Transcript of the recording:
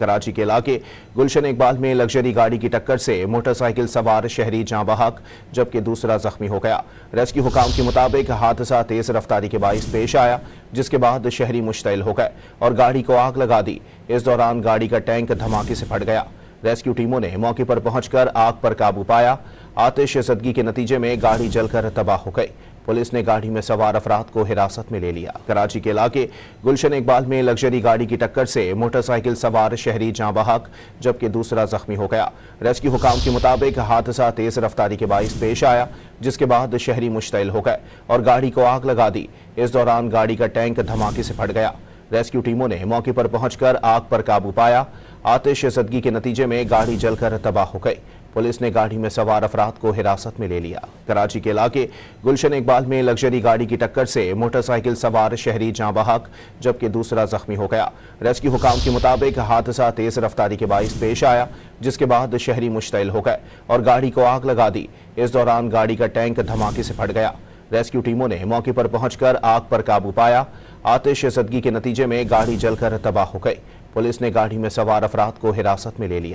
कराची के इलाके गुलशन इकबाल में लग्जरी गाड़ी की टक्कर से मोटरसाइकिल सवार शहरी जाँ बहक जबकि दूसरा जख्मी हो गया। रेस्क्यू हुकाम के मुताबिक हादसा तेज रफ्तारी के बाइस पेश आया, जिसके बाद शहरी मुश्तइल हो गए और गाड़ी को आग लगा दी। इस दौरान गाड़ी का टैंक धमाके से फट गया। रेस्क्यू टीमों ने मौके पर पहुंचकर आग पर काबू पाया। आतिश ज़दगी के नतीजे में गाड़ी जलकर तबाह हो गई। पुलिस ने गाड़ी में सवार अफराद को हिरासत में ले लिया। कराची के इलाके गुलशन इकबाल में लग्जरी गाड़ी की टक्कर से मोटरसाइकिल सवार शहरी जाँ बहक जबकि दूसरा जख्मी हो गया। रेस्क्यू हुकाम के मुताबिक हादसा तेज रफ्तारी के बाइस पेश आया, जिसके बाद शहरी मुश्तइल हो गए और गाड़ी को आग लगा दी। इस दौरान गाड़ी का टैंक धमाके से फट गया। रेस्क्यू टीमों ने मौके पर पहुंचकर आग पर काबू पाया। आतिश ज़दगी के नतीजे में गाड़ी जलकर तबाह हो गई। पुलिस ने गाड़ी में सवार अफराद को हिरासत में ले लिया। कराची के इलाके गुलशन इकबाल में लग्जरी गाड़ी की टक्कर से मोटरसाइकिल सवार शहरी जाँ बहक जबकि दूसरा जख्मी हो गया। रेस्क्यू हुकाम के मुताबिक हादसा तेज रफ्तारी के बाइस पेश आया, जिसके बाद शहरी मुश्तइल हो गए और गाड़ी को आग लगा दी। इस दौरान गाड़ी का टैंक धमाके से फट गया। रेस्क्यू टीमों ने मौके पर पहुंचकर आग पर काबू पाया। आतिश ज़दगी के नतीजे में गाड़ी जलकर तबाह हो गई। पुलिस ने गाड़ी में सवार अफराद को हिरासत में ले लिया।